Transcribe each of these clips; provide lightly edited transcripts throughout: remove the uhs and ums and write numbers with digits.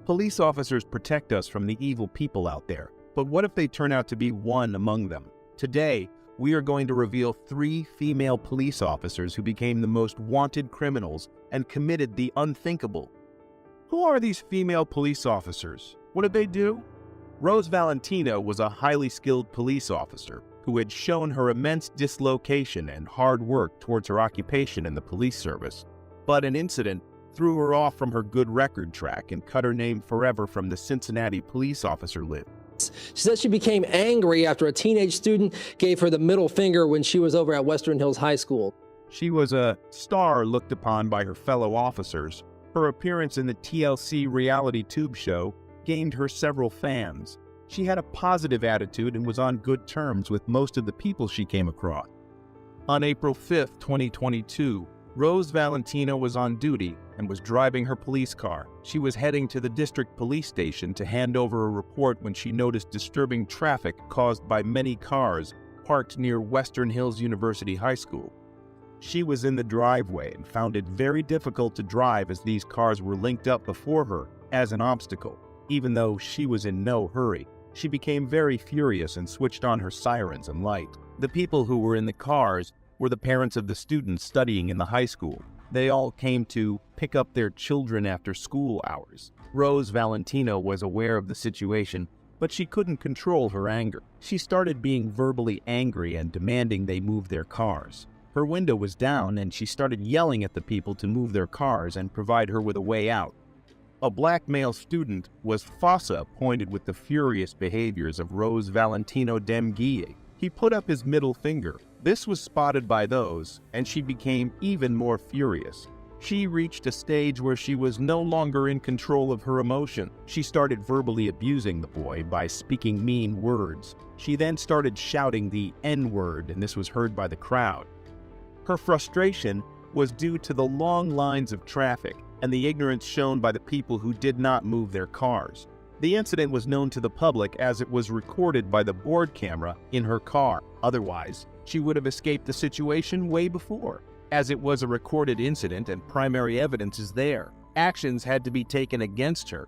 Police officers protect us from the evil people out there, but what if they turn out to be one among them? Today, we are going to reveal 3 female police officers who became the most wanted criminals and committed the unthinkable. Who are these female police officers? What did they do? Rose Valentino was a highly skilled police officer who had shown her immense dislocation and hard work towards her occupation in the police service. But an incident threw her off from her good record track and cut her name forever from the Cincinnati police officer list. She said she became angry after a teenage student gave her the middle finger when she was over at Western Hills High School. She was a star looked upon by her fellow officers. Her appearance in the TLC reality tube show gained her several fans. She had a positive attitude and was on good terms with most of the people she came across. On April 5, 2022, Rose Valentino was on duty and was driving her police car. She was heading to the district police station to hand over a report when she noticed disturbing traffic caused by many cars parked near Western Hills University High School. She was in the driveway and found it very difficult to drive as these cars were linked up before her as an obstacle. Even though she was in no hurry, she became very furious and switched on her sirens and light. The people who were in the cars were the parents of the students studying in the high school. They all came to pick up their children after school hours. Rose Valentino was aware of the situation, but she couldn't control her anger. She started being verbally angry and demanding they move their cars. Her window was down and she started yelling at the people to move their cars and provide her with a way out. A black male student was fossa pointed with the furious behaviors of Rose Valentino Demguille. He put up his middle finger. This was spotted by those, and she became even more furious. She reached a stage where she was no longer in control of her emotion. She started verbally abusing the boy by speaking mean words. She then started shouting the N-word, and this was heard by the crowd. Her frustration was due to the long lines of traffic and the ignorance shown by the people who did not move their cars. The incident was known to the public as it was recorded by the board camera in her car. Otherwise, she would have escaped the situation way before. As it was a recorded incident and primary evidence is there, actions had to be taken against her.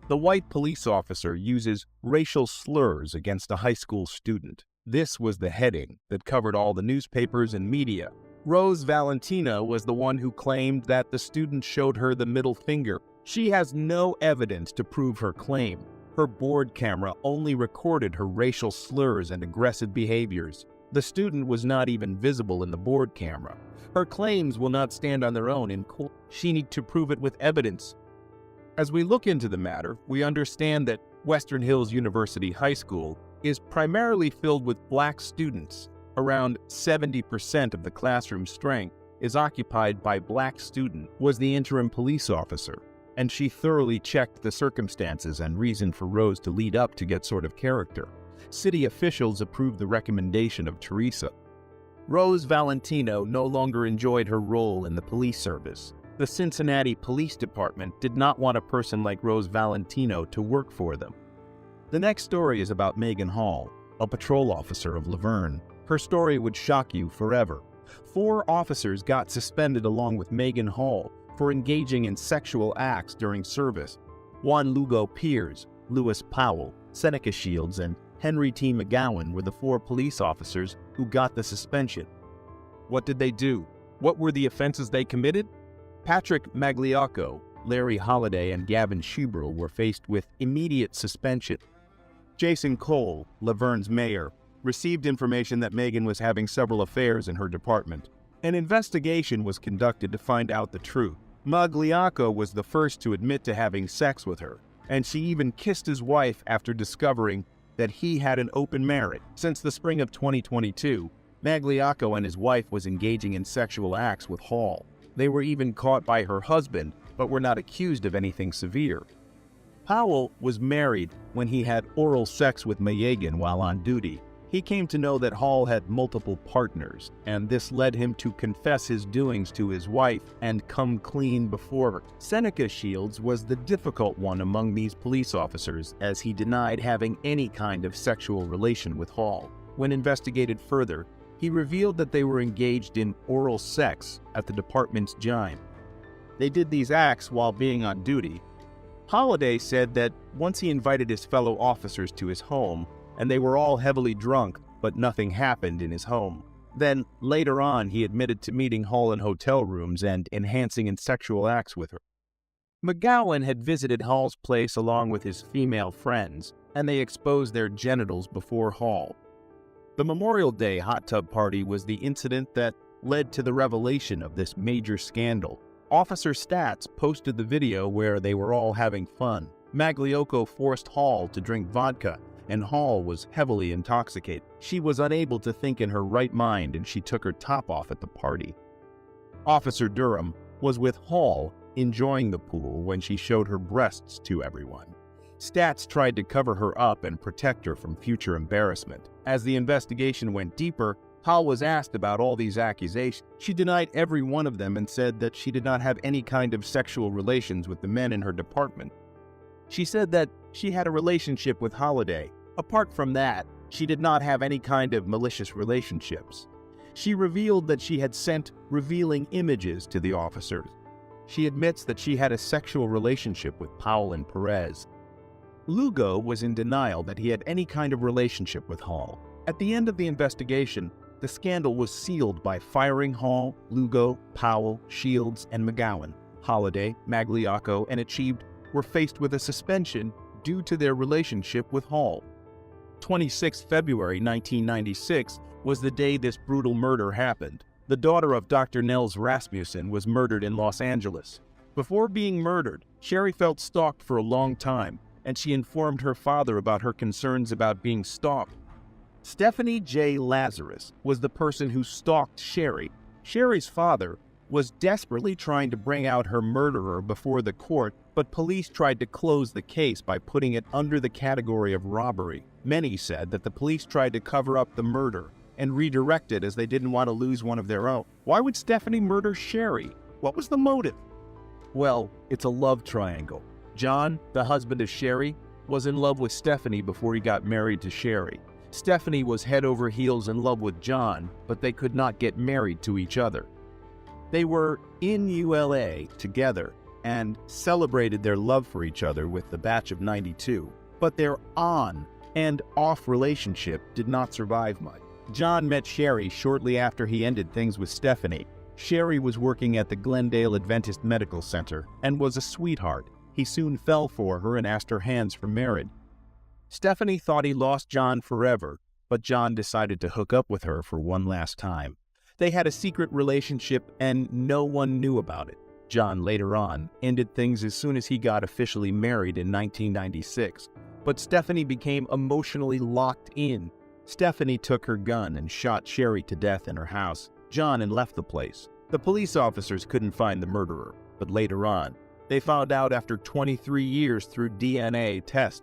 The white police officer uses racial slurs against a high school student. This was the heading that covered all the newspapers and media. Rose Valentino was the one who claimed that the student showed her the middle finger. She has no evidence to prove her claim. Her board camera only recorded her racial slurs and aggressive behaviors. The student was not even visible in the board camera. Her claims will not stand on their own in court. She needs to prove it with evidence. As we look into the matter, we understand that Western Hills University High School is primarily filled with black students. Around 70% of the classroom strength is occupied by black students, was the interim police officer, and she thoroughly checked the circumstances and reason for Rose to lead up to get sort of character. City officials approved the recommendation of Teresa. Rose Valentino no longer enjoyed her role in the police service. The Cincinnati Police Department did not want a person like Rose Valentino to work for them. The next story is about Megan Hall, a patrol officer of Laverne. Her story would shock you forever. 4 officers got suspended along with Megan Hall for engaging in sexual acts during service. Juan Lugo Piers, Lewis Powell, Seneca Shields, and Henry T. McGowan were the 4 police officers who got the suspension. What did they do? What were the offenses they committed? Patrick Magliocco, Larry Holliday, and Gavin Schuberl were faced with immediate suspension. Jason Cole, Laverne's mayor, received information that Megan was having several affairs in her department. An investigation was conducted to find out the truth. Magliocco was the first to admit to having sex with her, and she even kissed his wife after discovering that he had an open marriage. Since the spring of 2022, Magliocco and his wife was engaging in sexual acts with Hall. They were even caught by her husband, but were not accused of anything severe. Powell was married when he had oral sex with Megan while on duty. He came to know that Hall had multiple partners, and this led him to confess his doings to his wife and come clean before her. Seneca Shields was the difficult one among these police officers, as he denied having any kind of sexual relation with Hall. When investigated further, he revealed that they were engaged in oral sex at the department's gym. They did these acts while being on duty. Holliday said that once he invited his fellow officers to his home, and they were all heavily drunk, but nothing happened in his home. Then, later on, he admitted to meeting Hall in hotel rooms and enhancing in sexual acts with her. McGowan had visited Hall's place along with his female friends, and they exposed their genitals before Hall. The Memorial Day hot tub party was the incident that led to the revelation of this major scandal. Officer Stats posted the video where they were all having fun. Magliocco forced Hall to drink vodka, and Hall was heavily intoxicated. She was unable to think in her right mind, and she took her top off at the party. Officer Durham was with Hall enjoying the pool when she showed her breasts to everyone. Stats tried to cover her up and protect her from future embarrassment. As the investigation went deeper, Hall was asked about all these accusations. She denied every one of them and said that she did not have any kind of sexual relations with the men in her department. She said that she had a relationship with Holliday. Apart from that, she did not have any kind of malicious relationships. She revealed that she had sent revealing images to the officers. She admits that she had a sexual relationship with Powell and Perez. Lugo was in denial that he had any kind of relationship with Hall. At the end of the investigation, the scandal was sealed by firing Hall, Lugo, Powell, Shields, and McGowan. Holliday, Magliocco, and Achieved were faced with a suspension due to their relationship with Hall. 26 February 1996 was the day this brutal murder happened. The daughter of Dr. Nels Rasmussen was murdered in Los Angeles. Before being murdered, Sherry felt stalked for a long time, and she informed her father about her concerns about being stalked. Stephanie J. Lazarus was the person who stalked Sherry. Sherry's father was desperately trying to bring out her murderer before the court, but police tried to close the case by putting it under the category of robbery. Many said that the police tried to cover up the murder and redirect it as they didn't want to lose one of their own. Why would Stephanie murder Sherry? What was the motive? Well, it's a love triangle. John, the husband of Sherry, was in love with Stephanie before he got married to Sherry. Stephanie was head over heels in love with John, but they could not get married to each other. They were in ULA together and celebrated their love for each other with the batch of '92, but their on and off relationship did not survive much. John met Sherry shortly after he ended things with Stephanie. Sherry was working at the Glendale Adventist Medical Center and was a sweetheart. He soon fell for her and asked her hands for marriage. Stephanie thought he lost John forever, but John decided to hook up with her for one last time. They had a secret relationship and no one knew about it. John later on ended things as soon as he got officially married in 1996, but Stephanie became emotionally locked in. Stephanie took her gun and shot Sherry to death in her house. John and left the place. The police officers couldn't find the murderer, but later on, they found out after 23 years through DNA tests.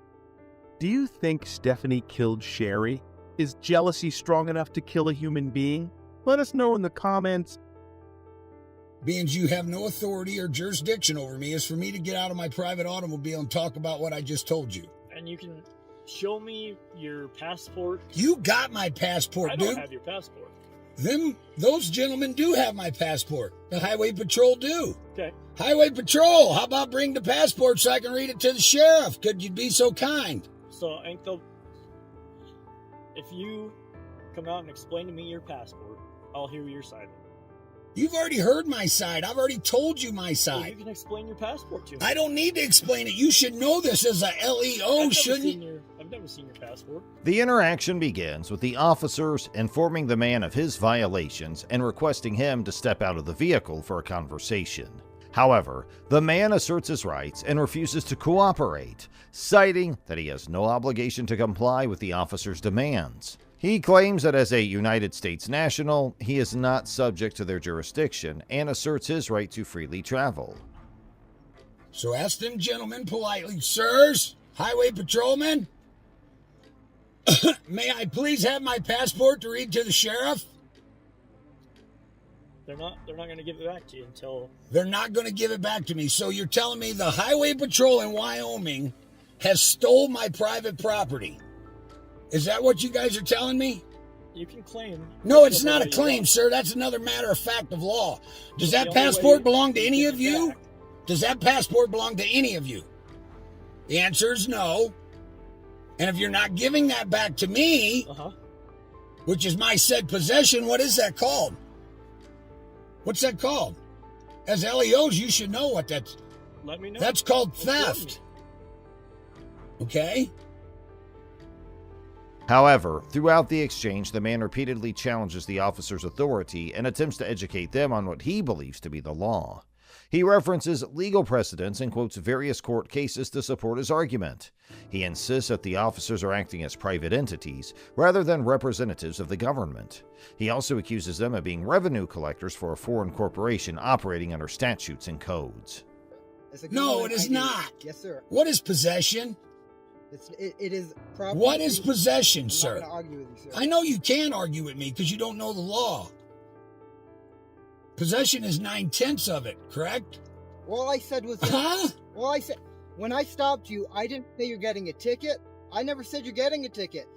Do you think Stephanie killed Sherry? Is jealousy strong enough to kill a human being? Let us know in the comments. Being you have no authority or jurisdiction over me is for me to get out of my private automobile and talk about what I just told you. And you can show me your passport. You got my passport, I dude. don't have your passport. Those gentlemen do have my passport. The Highway Patrol do. Okay. Highway Patrol, how about bring the passport so I can read it to the sheriff? Could you be so kind? So, Uncle, if you come out and explain to me your passport, I'll hear your side. You've already heard my side. I've already told you my Well, side. you can explain your passport to me. I don't need to explain it. You should know this as a LEO, shouldn't you? I've never seen your passport. The interaction begins with the officers informing the man of his violations and requesting him to step out of the vehicle for a conversation. However, the man asserts his rights and refuses to cooperate, citing that he has no obligation to comply with the officer's demands. He claims that as a United States national, he is not subject to their jurisdiction and asserts his right to freely travel. So ask them gentlemen politely, sirs, highway patrolmen, may I please have my passport to read to the sheriff? They're not going to give it back to you until... They're not going to give it back to me. So you're telling me the highway patrol in Wyoming has stole my private property? Is that what you guys are telling me? You can claim... No, it's not a claim, sir. That's another matter of fact of law. Does that passport belong to any of you? Does that passport belong to any of you? The answer is no. And if you're not giving that back to me, which is my said possession, what is that called? What's that called? As LEOs, you should know what that's. Let me know. That's called theft. Okay? However, throughout the exchange, the man repeatedly challenges the officer's authority and attempts to educate them on what he believes to be the law. He references legal precedents and quotes various court cases to support his argument. He insists that the officers are acting as private entities rather than representatives of the government. He also accuses them of being revenue collectors for a foreign corporation operating under statutes and codes. No, it is not. Yes, sir. What is possession? It is property. What is possession, I'm sir? not gonna argue with you, sir. I know you can argue with me because you don't know the law. Possession is 9/10 of it, correct? All I said was... All I said... When I stopped you, I didn't say you're getting a ticket. I never said you're getting a ticket.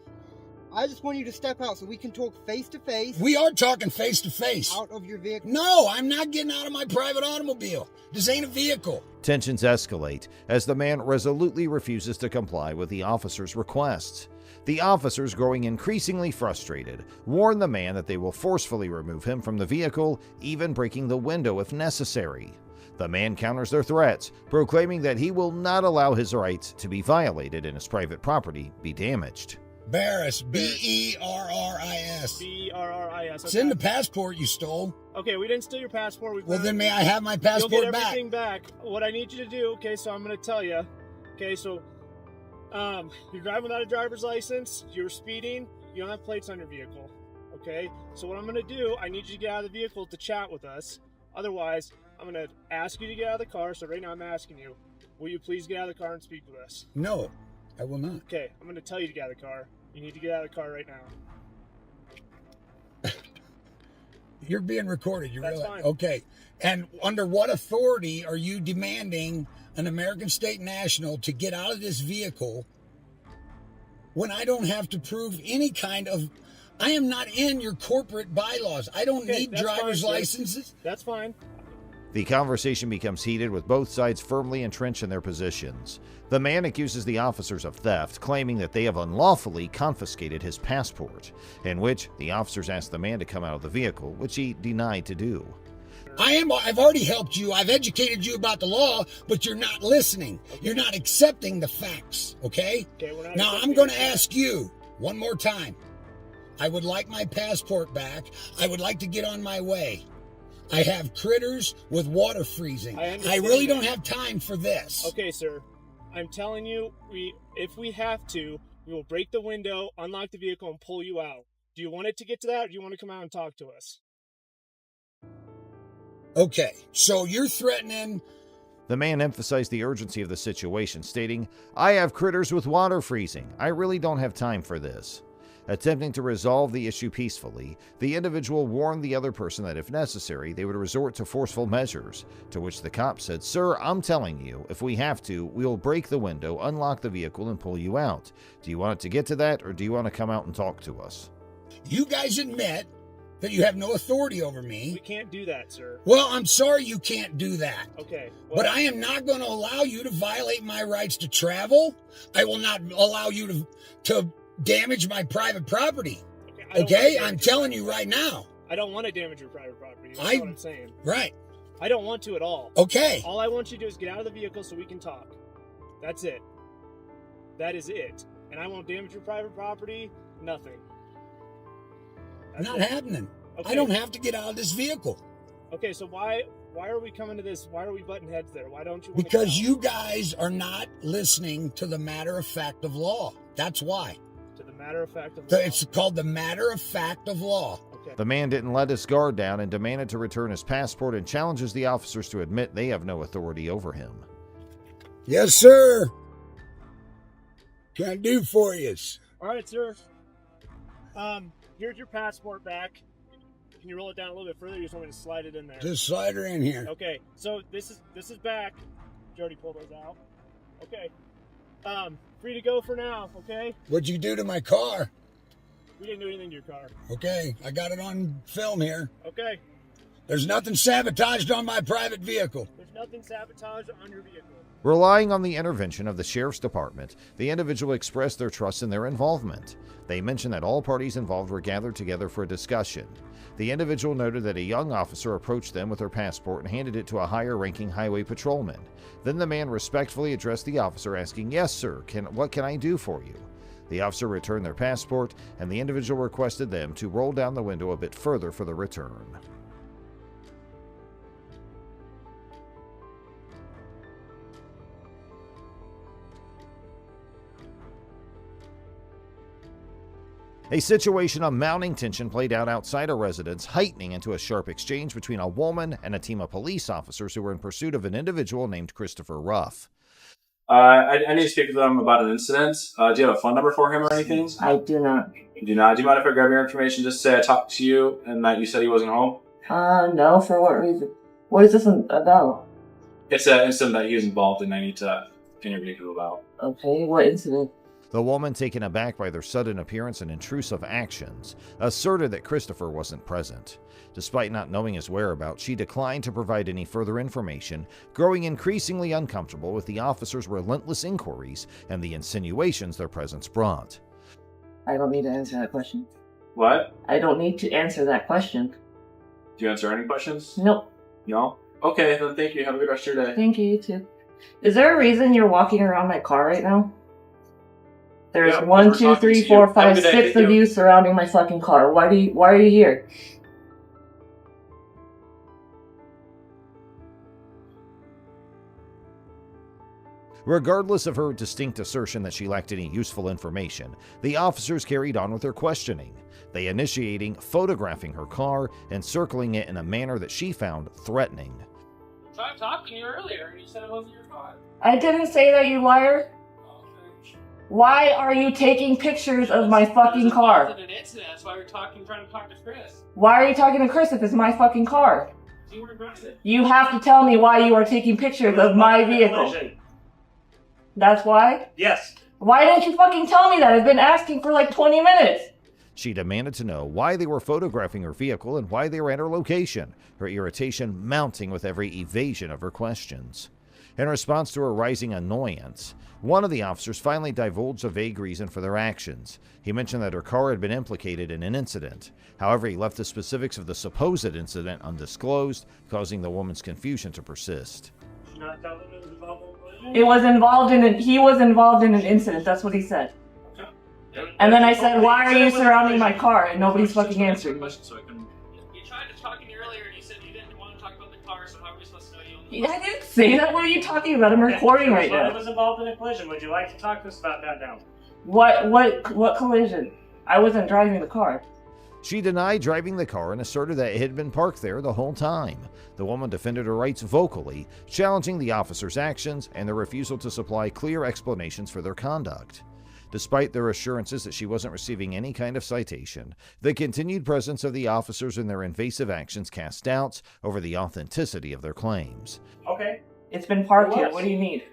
I just want you to step out so we can talk face to face. We are talking face to face. Out of your vehicle. No, I'm not getting out of my private automobile. This ain't a vehicle. Tensions escalate as the man resolutely refuses to comply with the officer's requests. The officers, growing increasingly frustrated, warn the man that they will forcefully remove him from the vehicle, even breaking the window if necessary. The man counters their threats, proclaiming that he will not allow his rights to be violated and his private property be damaged. Barris, B-E-R-R-I-S. B-E-R-R-I-S. It's in the passport you stole. Okay, we didn't steal your passport. Well, then may I have my passport You'll get back? everything back. What I need you to do, okay, so I'm going to tell you. Okay, so you're driving without a driver's license, you're speeding, you don't have plates on your vehicle. Okay, so what I'm going to do, I need you to get out of the vehicle to chat with us. Otherwise, I'm going to ask you to get out of the car. So right now I'm asking you, will you please get out of the car and speak with us? No, I will not. Okay, I'm going to tell you to get out of the car. You need to get out of the car right now. You're being recorded. You That's realize? fine. Okay. And under what authority are you demanding an American state national to get out of this vehicle when I don't have to prove any kind of... I am not in your corporate bylaws. I don't need driver's licenses. That's fine. The conversation becomes heated with both sides firmly entrenched in their positions. The man accuses the officers of theft, claiming that they have unlawfully confiscated his passport, in which the officers ask the man to come out of the vehicle, which he denied to do. I've already helped you. I've educated you about the law, but you're not listening. Okay. You're not accepting the facts, okay? Now, I'm going to ask you one more time. I would like my passport back. I would like to get on my way. I have critters with water freezing. I really don't have time for this. Okay, sir. I'm telling you, if we have to, we will break the window, unlock the vehicle, and pull you out. Do you want it to get to that, or do you want to come out and talk to us? Okay, so you're threatening... The man emphasized the urgency of the situation, stating, "I have critters with water freezing. I really don't have time for this." Attempting to resolve the issue peacefully, the individual warned the other person that if necessary, they would resort to forceful measures, to which the cop said, "Sir, I'm telling you, if we have to, we will break the window, unlock the vehicle, and pull you out. Do you want it to get to that, or do you want to come out and talk to us?" You guys admit that you have no authority over me. We can't do that, sir. Well, I'm sorry you can't do that. Okay. But I am not going to allow you to violate my rights to travel. I will not allow you to damage my private property. Okay? I'm telling you right now. I don't want to damage your private property. That's what I'm saying. Right. I don't want to at all. Okay. All I want you to do is get out of the vehicle so we can talk. That's it. That is it. And I won't damage your private property. Nothing. Not happening. Okay. I don't have to get out of this vehicle. Okay, so why are we coming to this? Why are we butting heads there? Why don't you? Because you guys are not listening to the matter of fact of law. That's why. To the matter of fact of law. It's called the matter of fact of law. Okay. The man didn't let his guard down and demanded to return his passport and challenges the officers to admit they have no authority over him. Yes, sir. Can I do for you? All right, sir. Here's your passport back. Can you roll it down a little bit further? You just want me to slide it in there? Just slide her in here. Okay. So this is back. Jody pulled those out. Okay. Free to go for now. Okay. What'd you do to my car? We didn't do anything to your car. Okay, I got it on film here. Okay. There's nothing sabotaged on my private vehicle. There's nothing sabotaged on your vehicle. Relying on the intervention of the sheriff's department, the individual expressed their trust in their involvement. They mentioned that all parties involved were gathered together for a discussion. The individual noted that a young officer approached them with their passport and handed it to a higher-ranking highway patrolman. Then the man respectfully addressed the officer, asking, "Yes, sir, what can I do for you?" The officer returned their passport, and the individual requested them to roll down the window a bit further for the return. A situation of mounting tension played out outside a residence, heightening into a sharp exchange between a woman and a team of police officers who were in pursuit of an individual named Christopher Ruff. I need to speak with them about an incident. Do you have a phone number for him or anything? I do not. You do not? Do you mind if I grab your information? Just say I talked to you and that you said he wasn't home? No, for what reason? What is this about? It's an incident that he was involved in. I need to interview you about. Okay, what incident? The woman, taken aback by their sudden appearance and intrusive actions, asserted that Christopher wasn't present. Despite not knowing his whereabouts, she declined to provide any further information, growing increasingly uncomfortable with the officers' relentless inquiries and the insinuations their presence brought. I don't need to answer that question. What? I don't need to answer that question. Do you answer any questions? Nope. No? Okay, then thank you. Have a good rest of your day. Thank you, you too. Is there a reason you're walking around my car right now? There's Yeah, 1, we're 2, talking 3, to you. 4, Have a 5, good day. 6 Thank of you. you surrounding my fucking car. Why are you here? Regardless of her distinct assertion that she lacked any useful information, the officers carried on with their questioning, they initiating photographing her car and circling it in a manner that she found threatening. I tried talking to you earlier and you said it wasn't your car. I didn't say that, you liar. Why are you taking pictures of my fucking car? An incident. That's why we're trying to talk to Chris. Why are you talking to Chris if it's my fucking car? You were aggressive. You have to tell me why you are taking pictures of my vehicle. That's why? Yes. Why didn't you fucking tell me that? I've been asking for like 20 minutes. She demanded to know why they were photographing her vehicle and why they were at her location, her irritation mounting with every evasion of her questions. In response to her rising annoyance, one of the officers finally divulged a vague reason for their actions. He mentioned that her car had been implicated in an incident. However, he left the specifics of the supposed incident undisclosed, causing the woman's confusion to persist. He was involved in an incident. That's what he said. And then I said, why are you surrounding my car? And nobody's fucking answering me. You tried to talk to me earlier and you said you didn't want to talk about the car, so how are we supposed to know you? I didn't say that. What are you talking about? I'm recording right I now. was involved in a collision. Would you like to talk to us about that now? What collision? I wasn't driving the car. She denied driving the car and asserted that it had been parked there the whole time. The woman defended her rights vocally, challenging the officers' actions and their refusal to supply clear explanations for their conduct. Despite their assurances that she wasn't receiving any kind of citation, the continued presence of the officers and their invasive actions cast doubts over the authenticity of their claims. Okay. It's been parked here. What do you need?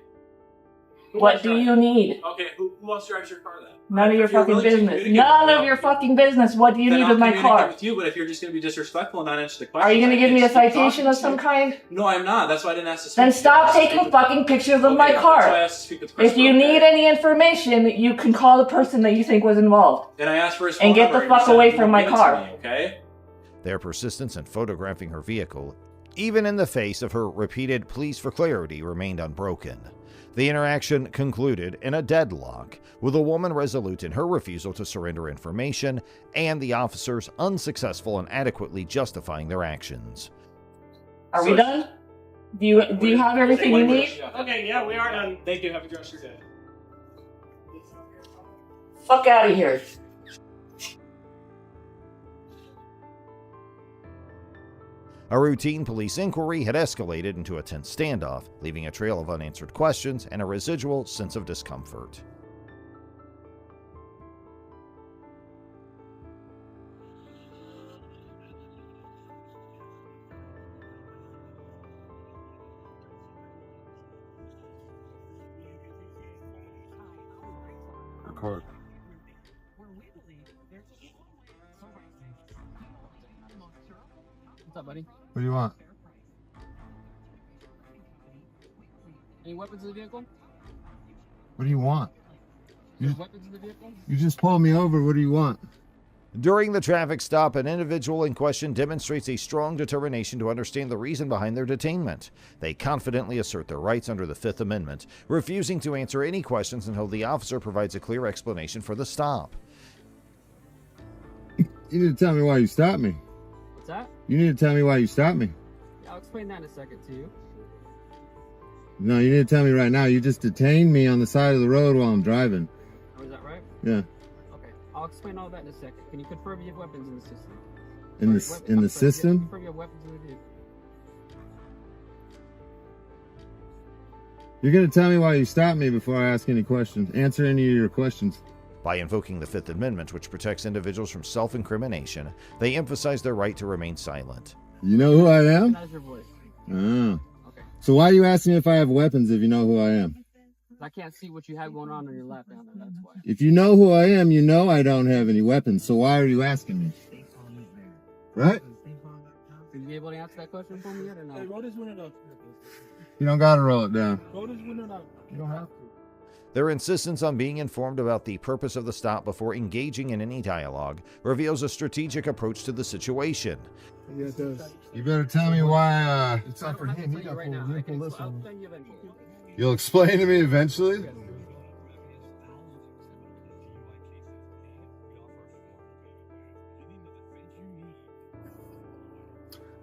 What do you need? Okay, who else drives your car then? None of your If you're fucking willing to business. communicate None with of me, your fucking business. What do you then need I'll with my communicate car? with you, but if you're just going to be disrespectful and not answer the question, Are you going to give me a citation of some kind? No, I'm not. That's why I didn't ask to speak. Then to you. stop I asked to taking speak with- fucking pictures of Okay, my that's why I car. asked to speak with Chris If you about need that. any information, you can call the person that you think was involved. And I asked for his phone And get number, the he fuck said away he from would my give it to car. me, okay? Their persistence in photographing her vehicle, even in the face of her repeated pleas for clarity, remained unbroken. The interaction concluded in a deadlock, with the woman resolute in her refusal to surrender information and the officers unsuccessful in adequately justifying their actions. Are we done? Do you have everything you need? Okay, yeah, we are done. Thank you. Have a good rest of your day. Fuck out of here. A routine police inquiry had escalated into a tense standoff, leaving a trail of unanswered questions and a residual sense of discomfort. Record. What's up, buddy? What do you want? Any weapons in the vehicle? What do you want? Weapons in the vehicle? You just pulled me over. What do you want? During the traffic stop, an individual in question demonstrates a strong determination to understand the reason behind their detainment. They confidently assert their rights under the Fifth Amendment, refusing to answer any questions until the officer provides a clear explanation for the stop. You need to tell me why you stopped me. What's that? You need to tell me why you stopped me. Yeah, I'll explain that in a second to you. No, you need to tell me right now. You just detained me on the side of the road while I'm driving. Oh, is that right? Yeah. Okay, I'll explain all that in a second. Can you confirm you have weapons in the system? In the system? Confirm you have weapons in the vehicle. You're gonna tell me why you stopped me before I ask any questions. Answer any of your questions. By invoking the Fifth Amendment, which protects individuals from self-incrimination, they emphasize their right to remain silent. You know who I am? Recognize your voice. Oh. Okay. So why are you asking me if I have weapons if you know who I am? I can't see what you have going on your lap down there, that's why. If you know who I am, you know I don't have any weapons. So why are you asking me? Right? Are you able to answer that question for me yet or no? Hey, roll this window up. You don't gotta roll it down. Roll this window up. You don't have to. Their insistence on being informed about the purpose of the stop before engaging in any dialogue reveals a strategic approach to the situation. Yeah, it does. You better tell me why, It's not for him. He got right now. Okay, so I'll explain you eventually. You'll explain to me eventually?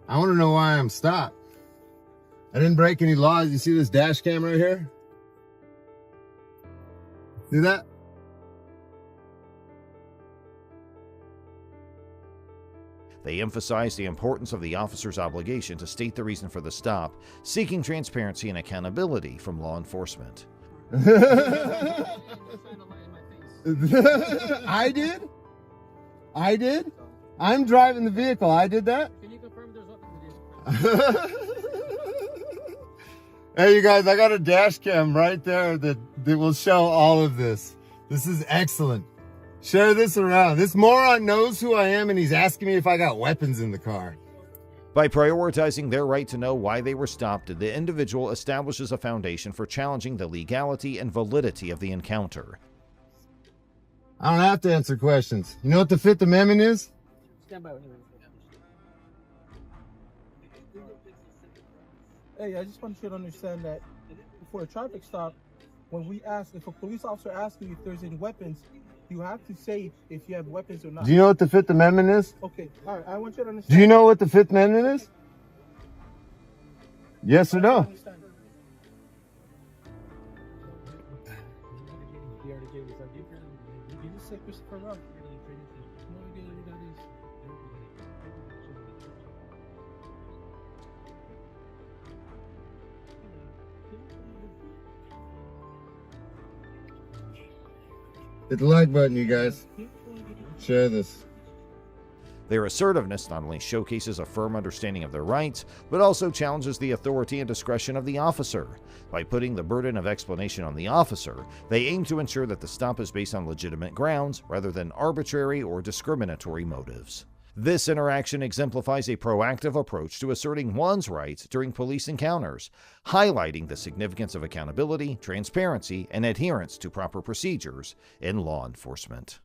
I want to know why I'm stopped. I didn't break any laws. You see this dash cam right here? See that? They emphasize the importance of the officer's obligation to state the reason for the stop, seeking transparency and accountability from law enforcement. I did? I did? I'm driving the vehicle. I did that? Can you confirm there's weapons in the vehicle? Hey, you guys, I got a dash cam right there that will show all of this. This is excellent. Share this around. This moron knows who I am and he's asking me if I got weapons in the car. By prioritizing their right to know why they were stopped, the individual establishes a foundation for challenging the legality and validity of the encounter. I don't have to answer questions. You know what the Fifth Amendment is? Stand by with me. Hey, I just want you to understand that before a traffic stop, when we ask, if a police officer asks you if there's any weapons, you have to say if you have weapons or not. Do you know what the Fifth Amendment is? Okay, all right, I want you to understand. Do you know what the Fifth Amendment is? Yes or no? Hit the like button, you guys. Share this. Their assertiveness not only showcases a firm understanding of their rights, but also challenges the authority and discretion of the officer. By putting the burden of explanation on the officer, they aim to ensure that the stop is based on legitimate grounds rather than arbitrary or discriminatory motives. This interaction exemplifies a proactive approach to asserting one's rights during police encounters, highlighting the significance of accountability, transparency, and adherence to proper procedures in law enforcement.